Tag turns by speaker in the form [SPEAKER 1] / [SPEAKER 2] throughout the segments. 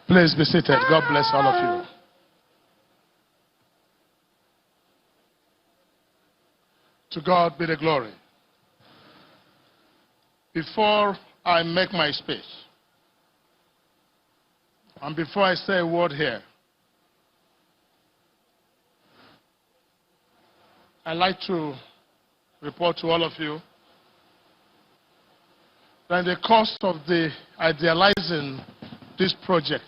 [SPEAKER 1] Please be seated. God bless all of you. To God be the glory. Before I make my speech, and before I say a word here, I'd like to report to all of you that in the course of the idealizing this project,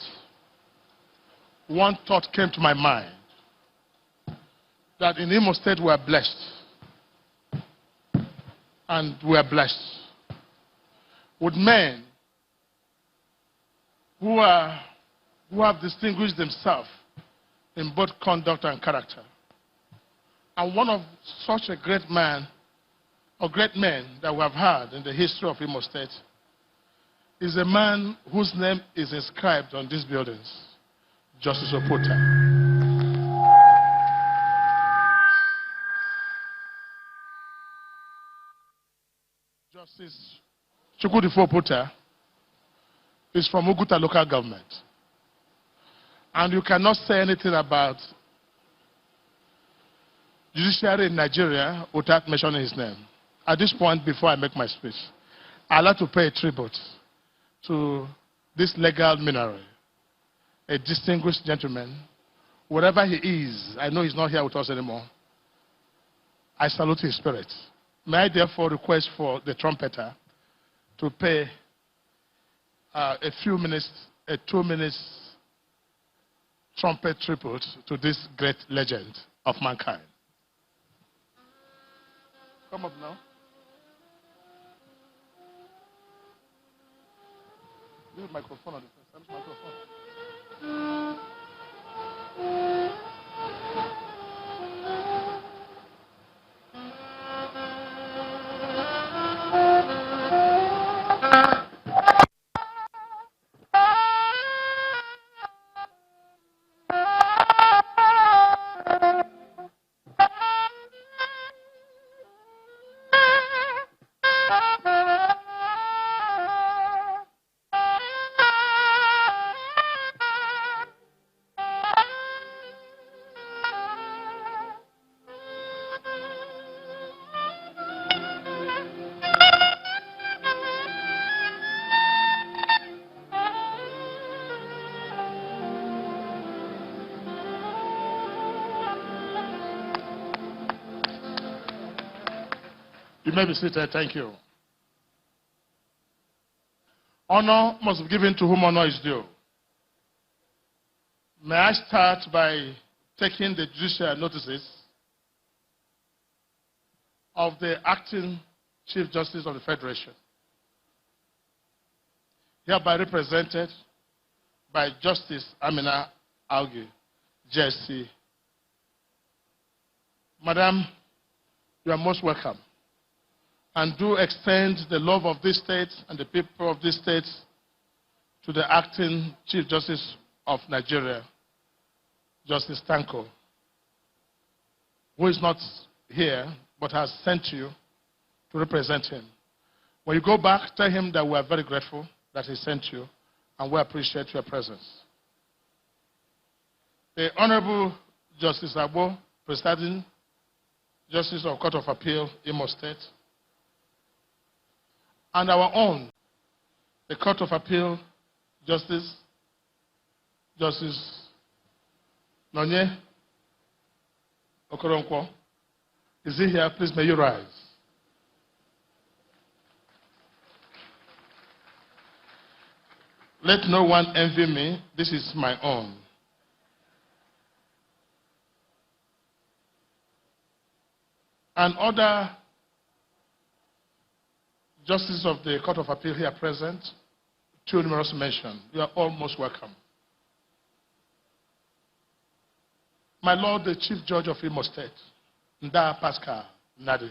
[SPEAKER 1] one thought came to my mind, that in Imo State we are blessed, and we are blessed with men who have distinguished themselves in both conduct and character. And one of such a great man, or great men that we have had in the history of Imo State, is a man whose name is inscribed on these buildings, Justice Oputa. Justice Chukwudifo Oputa is from Uguta local government. And you cannot say anything about judiciary in Nigeria without mentioning his name. At this point, before I make my speech, I'd like to pay a tribute to this legal mineral, a distinguished gentleman. Wherever he is, I know he's not here with us anymore. I salute his spirit. May I therefore request for the trumpeter to pay a 2 minutes trumpet tribute to this great legend of mankind. Come up now. Leave the microphone on the first. Microphone. You may be seated. Thank you. Honor must be given to whom honor is due. May I start by taking the judicial notices of the acting Chief Justice of the Federation, hereby represented by Justice Amina Augie, JSC. Madam, you are most welcome. And do extend the love of this state and the people of this state to the acting Chief Justice of Nigeria, Justice Tanko, who is not here but has sent you to represent him. When you go back, tell him that we are very grateful that he sent you and we appreciate your presence. The Honorable Justice Agbo, Presiding Justice of Court of Appeal, Imo State, and our own, the Court of Appeal Justice Nonye Okorocha. Is he here? Please, may you rise. Let no one envy me. This is my own. And other justices of the Court of Appeal here present, too numerous to mention. You are all most welcome. My Lord, the Chief Judge of Imo State, Nda Pascal Nadi,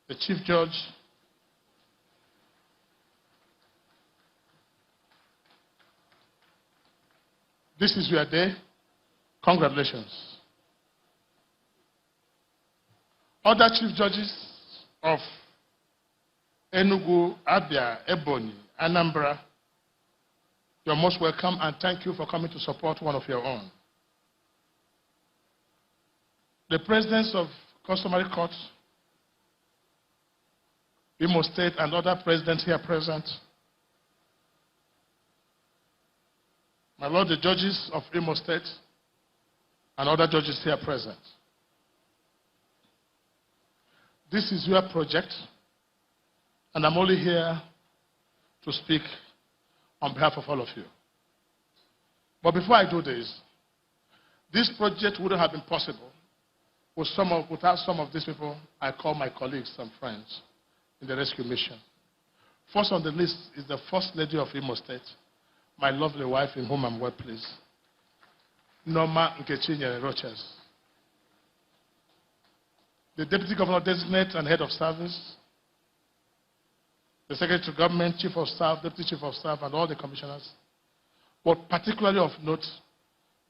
[SPEAKER 1] the Chief Judge, this is your day. Congratulations. Other Chief Judges of Enugu, Abia, Ebonyi, Anambra, you're most welcome, and thank you for coming to support one of your own. The presidents of customary courts, Imo State, and other presidents here present, my Lord, the judges of Imo State, and other judges here present. This is your project, and I'm only here to speak on behalf of all of you. But before I do this project wouldn't have been possible without some of these people I call my colleagues and friends in the rescue mission. First on the list is the First Lady of Imo State, my lovely wife in whom I'm well pleased, Norma Nkechi. The Deputy Governor Designate and Head of Service, the Secretary to Government, Chief of Staff, Deputy Chief of Staff, and all the commissioners. But particularly of note,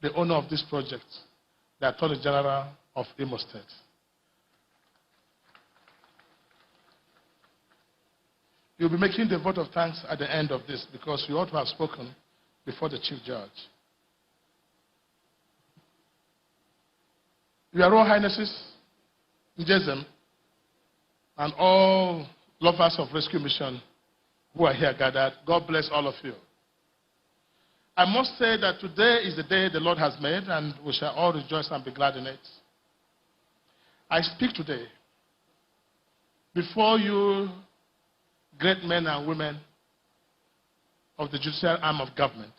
[SPEAKER 1] the owner of this project, the Attorney General of Imo State. You'll be making the vote of thanks at the end of this because you ought to have spoken before the Chief Judge. Your Royal Highnesses, Njesem, and all lovers of rescue mission who are here gathered, God bless all of you. I must say that today is the day the Lord has made, and we shall all rejoice and be glad in it. I speak today before you great men and women of the judicial arm of government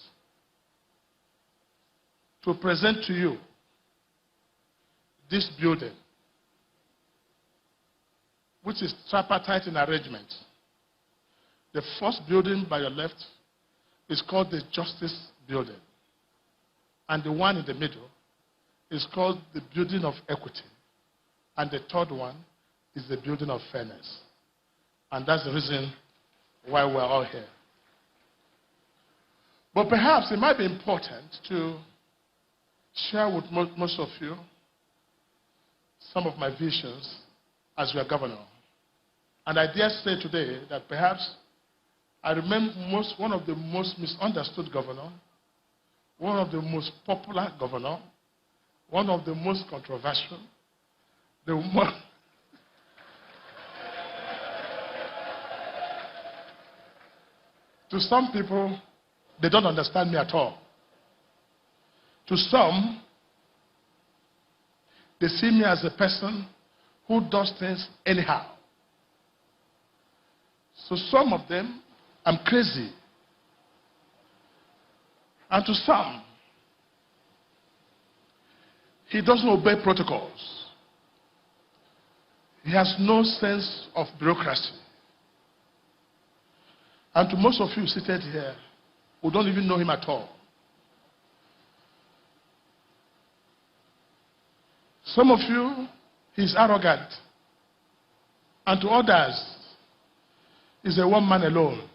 [SPEAKER 1] to present to you this building, which is tripartite in arrangement. The first building by your left is called the Justice Building, and the one in the middle is called the Building of Equity, and the third one is the Building of Fairness. And that's the reason why we're all here. But perhaps it might be important to share with most of you some of my visions as your governor. And I dare say today that perhaps I remember one of the most misunderstood governor, one of the most popular governor, one of the most controversial, to some people, they don't understand me at all. To some, they see me as a person who does things anyhow. So some of them, I'm crazy. And to some, he doesn't obey protocols. He has no sense of bureaucracy. And to most of you seated here who don't even know him at all, some of you, he's arrogant. And to others, he's a one man alone.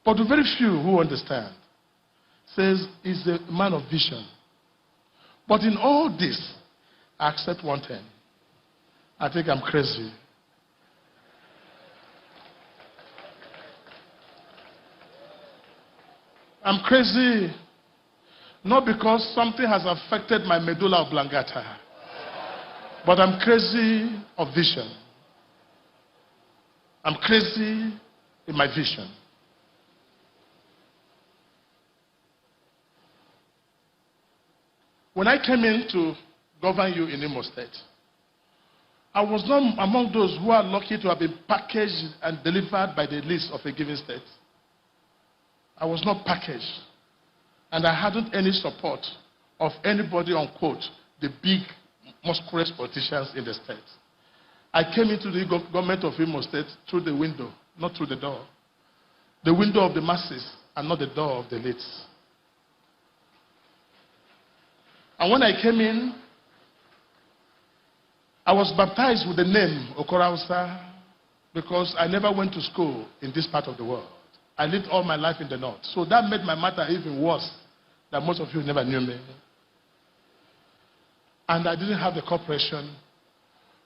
[SPEAKER 1] But the very few who understand says he's a man of vision. But in all this, I accept one thing. I think I'm crazy. I'm crazy not because something has affected my medulla oblongata, but I'm crazy of vision. I'm crazy in my vision. When I came in to govern you in Imo State, I was not among those who are lucky to have been packaged and delivered by the list of a given state. I was not packaged, and I hadn't any support of anybody, unquote, the big, muscular politicians in the state. I came into the government of Imo State through the window, not through the door. The window of the masses and not the door of the elites. And when I came in, I was baptized with the name Okorocha because I never went to school in this part of the world. I lived all my life in the north. So that made my matter even worse, that most of you never knew me. And I didn't have the cooperation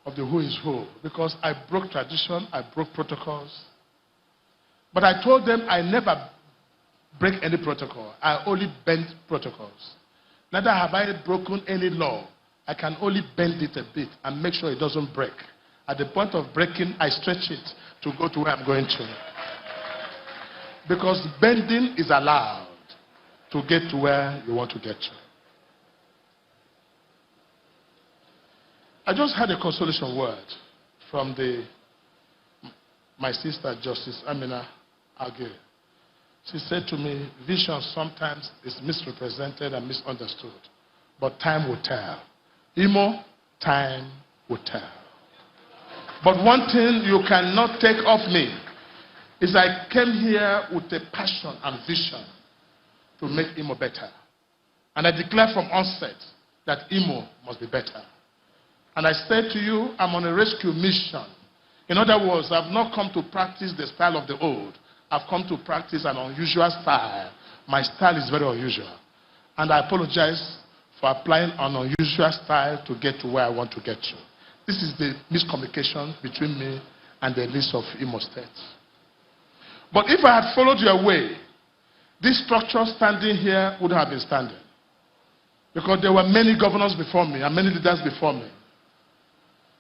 [SPEAKER 1] of the who is who, because I broke tradition, I broke protocols. But I told them I never break any protocol. I only bend protocols. Neither have I broken any law. I can only bend it a bit and make sure it doesn't break. At the point of breaking, I stretch it to go to where I'm going to. Because bending is allowed to get to where you want to get to. I just had a consolation word from my sister, Justice Amina Agir. She said to me, vision sometimes is misrepresented and misunderstood, but time will tell. Imo, time will tell. But one thing you cannot take off me is I came here with a passion and vision to make Imo better. And I declare from onset that Imo must be better. And I said to you, I'm on a rescue mission. In other words, I've not come to practice the style of the old. I've come to practice an unusual style. My style is very unusual. And I apologize for applying an unusual style to get to where I want to get to. This is the miscommunication between me and the list of Imo State. But if I had followed your way, this structure standing here would have been standing. Because there were many governors before me and many leaders before me.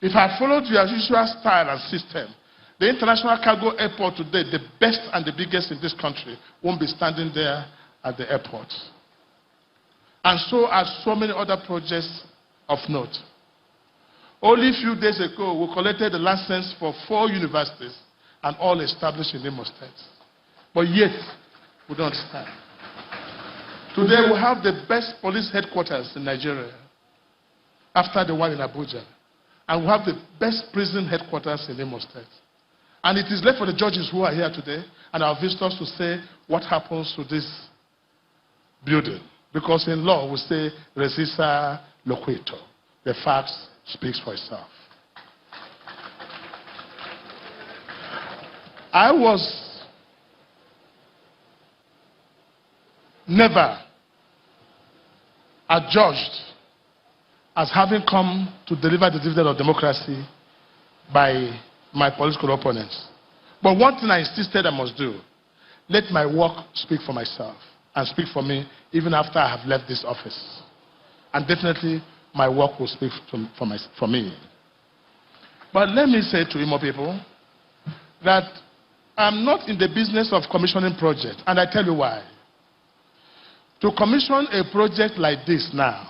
[SPEAKER 1] If I followed your usual style and system, the International Cargo Airport today, the best and the biggest in this country, won't be standing there at the airport. And so are so many other projects of note. Only a few days ago, we collected the license for 4 universities and all established in Imo State. But yet, we don't understand. Today, we have the best police headquarters in Nigeria, after the one in Abuja. And we have the best prison headquarters in Imo State. And it is left for the judges who are here today and our visitors to say what happens to this building. Because in law, we say, resisa loquitur. The facts speaks for itself. I was never adjudged as having come to deliver the dividend of democracy by my political opponents. But one thing I insisted I must do, let my work speak for myself and speak for me even after I have left this office. And definitely my work will speak for me. But let me say to Imo people that I'm not in the business of commissioning projects, and I tell you why. To commission a project like this now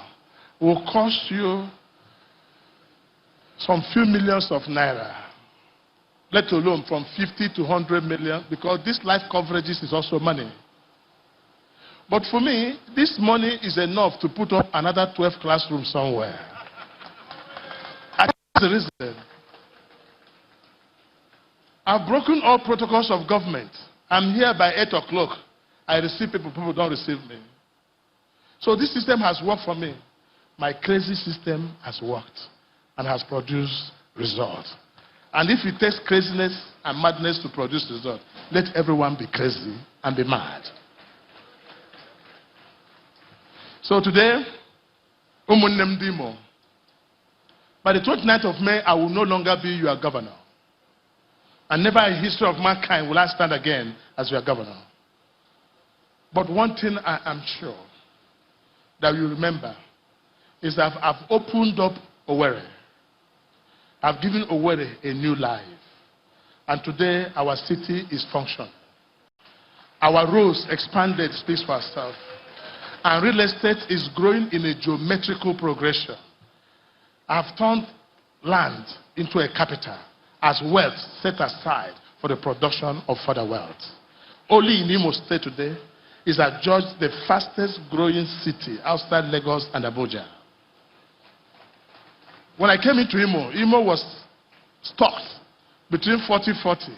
[SPEAKER 1] will cost you some few millions of naira, let alone from 50 to 100 million, because this live coverages is also money. But for me, this money is enough to put up another 12 classrooms somewhere. That's the reason. I've broken all protocols of government. I'm here by 8 o'clock. I receive people don't receive me. So this system has worked for me. My crazy system has worked and has produced results. And if it takes craziness and madness to produce results, let everyone be crazy and be mad. So today, by the 29th of May, I will no longer be your governor. And never in the history of mankind will I stand again as your governor. But one thing I am sure that you remember is that I've opened up Owerri. I've given Owerri a new life. And today, our city is functioning. Our roads expanded, speaks for itself. And real estate is growing in a geometrical progression. I've turned land into a capital as wealth set aside for the production of further wealth. Only in Imo State today is adjudged the fastest growing city outside Lagos and Abuja. When I came into Imo was stocked between 40-40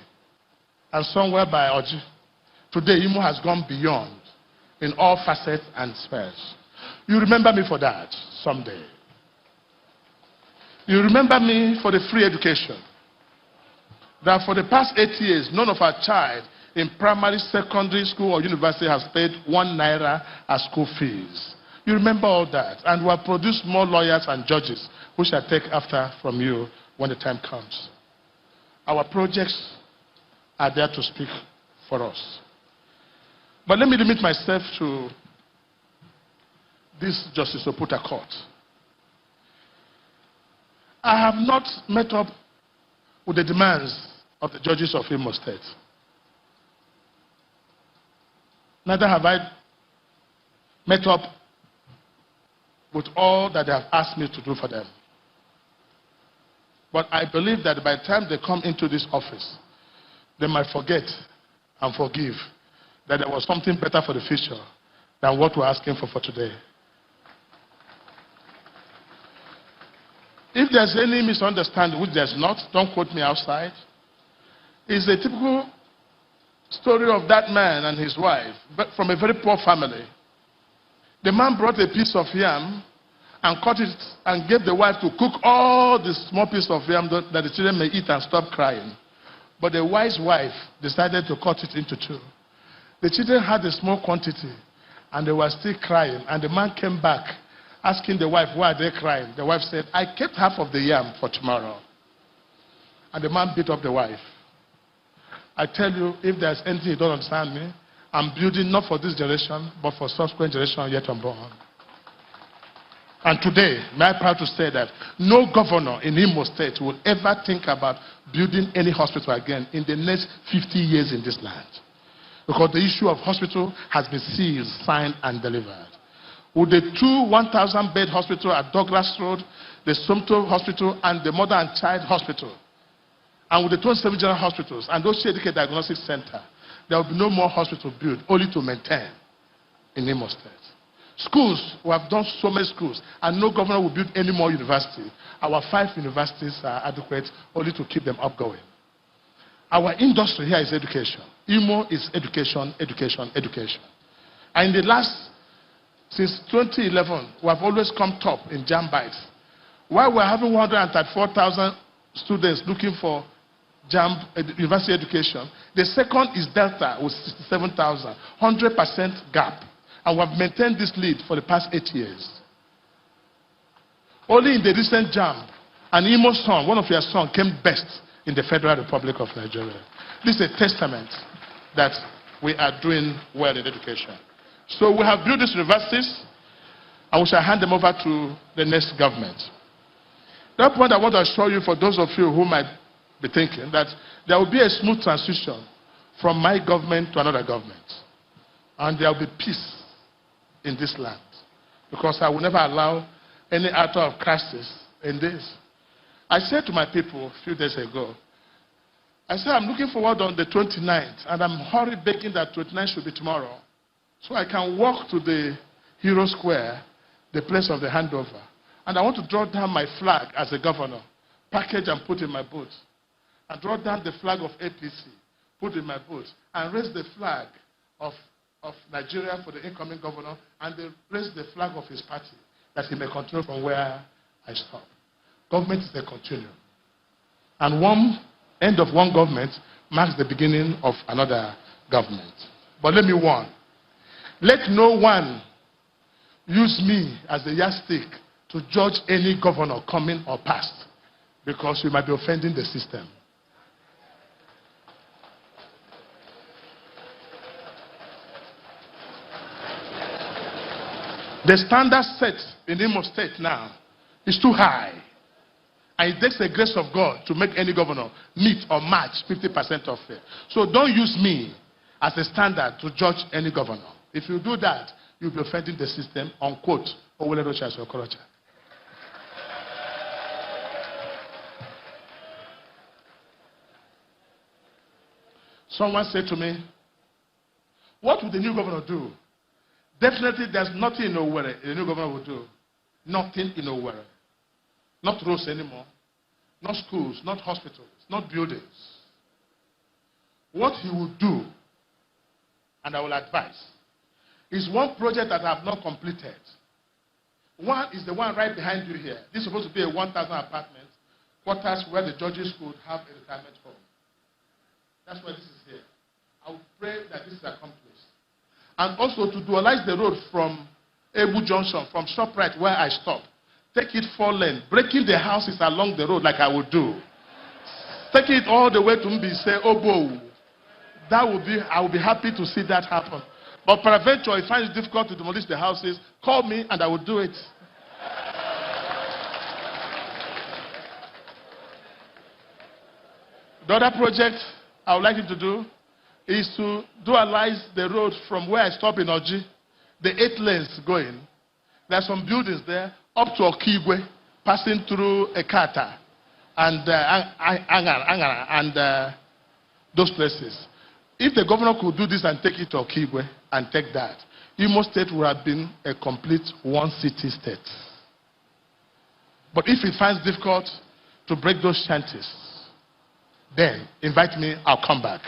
[SPEAKER 1] and somewhere by Oji. Today, Imo has gone beyond in all facets and spheres. You remember me for that someday. You remember me for the free education. That for the past 8 years, none of our child in primary, secondary school, or university has paid 1 naira as school fees. You remember all that. And we have produced more lawyers and judges who shall take after from you when the time comes. Our projects are there to speak for us. But let me limit myself to this Justice Oputa court. I have not met up with the demands of the judges of Imo State. Neither have I met up with all that they have asked me to do for them. But I believe that by the time they come into this office, they might forget and forgive that there was something better for the future than what we're asking for today. If there's any misunderstanding, which there's not, don't quote me outside, it's a typical story of that man and his wife, but from a very poor family. The man brought a piece of yam and cut it and gave the wife to cook all the small piece of yam that the children may eat and stop crying. But the wise wife decided to cut it into two. The children had a small quantity and they were still crying, and the man came back asking the wife, why are they crying? The wife said, I kept half of the yam for tomorrow. And the man beat up the wife. I tell you, if there's anything you don't understand me, I'm building not for this generation, but for subsequent generation yet unborn. And today, I'm proud to say that no governor in Imo State will ever think about building any hospital again in the next 50 years in this land. Because the issue of hospital has been sealed, signed, and delivered. With the two 1,000-bed hospital at Douglas Road, the Sumto Hospital, and the Mother and Child Hospital, and with the 27 general hospitals and those Shedike Diagnostic Center, there will be no more hospital built, only to maintain in Imo State. Schools, we have done so many schools, and no governor will build any more universities. Our 5 universities are adequate only to keep them upgoing. Our industry here is education. Imo is education, education, education. And in the last, since 2011, we have always come top in JAM bites. While we're having 134,000 students looking for JAM university education, the second is Delta with 67,000, 100% gap. And we have maintained this lead for the past 8 years. Only in the recent JAM, an Imo son, one of your sons, came best in the Federal Republic of Nigeria. This is a testament that we are doing well in education. So we have built these universities, and we shall hand them over to the next government. That point I want to assure you, for those of you who might be thinking, that there will be a smooth transition from my government to another government. And there will be peace in this land. Because I will never allow any act of crisis in this. I said to my people a few days ago, I said I'm looking forward on the 29th, and I'm hurry begging that 29th should be tomorrow, so I can walk to the Hero Square, the place of the handover. And I want to draw down my flag as a governor, package and put in my boot. And draw down the flag of APC, put in my boot, and raise the flag of Nigeria for the incoming governor, and raise the flag of his party, that he may continue from where I stop. Government is a continuum. And one end of one government marks the beginning of another government. But let me warn, let no one use me as a yardstick to judge any governor coming or past, because we might be offending the system. The standard set in Imo State now is too high. And it takes the grace of God to make any governor meet or match 50% of it. So don't use me as a standard to judge any governor. If you do that, you'll be offending the system, unquote, Okorocha. Someone said to me, what would the new governor do? Definitely there's nothing in Owerri the new governor will do. Nothing in Owerri. Not roads anymore. Not schools, not hospitals, not buildings. What he will do, and I will advise, is one project that I have not completed. One is the one right behind you here. This is supposed to be a 1,000 apartment quarters where the judges could have a retirement home. That's why this is here. I will pray that this is accomplished. And also to dualize the road from Ebu Junction, from ShopRite where I stop, take it 4-lane, breaking the houses along the road like I would do. Take it all the way to Mbise, Obo. That would be, I would be happy to see that happen. But peradventure, if I find it difficult to demolish the houses, call me and I will do it. The other project I would like you to do is to dualize the road from where I stop in Oji, the 8 lanes going. There are some buildings there up to Okigwe, passing through Ekata and Angara and those places. If the governor could do this and take it to Okigwe and take that, Imo State would have been a complete one-city state. But if it finds difficult to break those shanties, then invite me, I'll come back.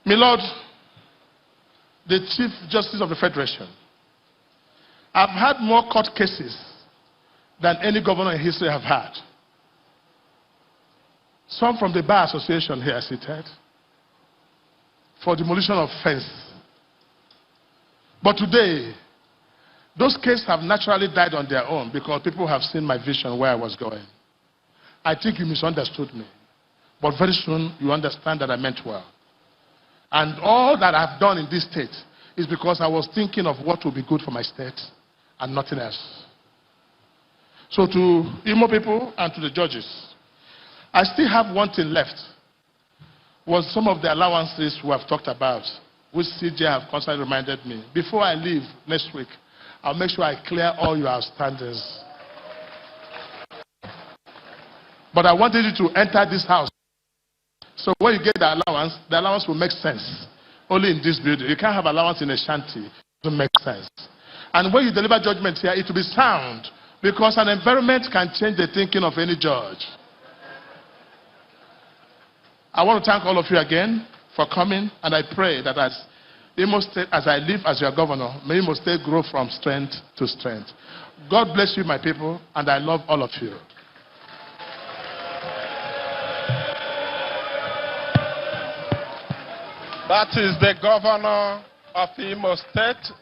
[SPEAKER 1] My Lord, the Chief Justice of the Federation, I've had more court cases than any governor in history have had. Some from the Bar Association here seated for demolition of fence. But today, those cases have naturally died on their own because people have seen my vision where I was going. I think you misunderstood me. But very soon, you understand that I meant well. And all that I've done in this state is because I was thinking of what would be good for my state and nothing else. So to Imo people and to the judges, I still have one thing left. Was some of the allowances we have talked about, which CJ have constantly reminded me. Before I leave next week, I'll make sure I clear all your outstandings. But I wanted you to enter this house. So when you get the allowance will make sense. Only in this building. You can't have allowance in a shanty. It doesn't make sense. And when you deliver judgment here, it will be sound. Because an environment can change the thinking of any judge. I want to thank all of you again for coming. And I pray that as Imo State, as I live as your governor, may Imo State grow from strength to strength. God bless you, my people. And I love all of you.
[SPEAKER 2] That is the governor of Imo State.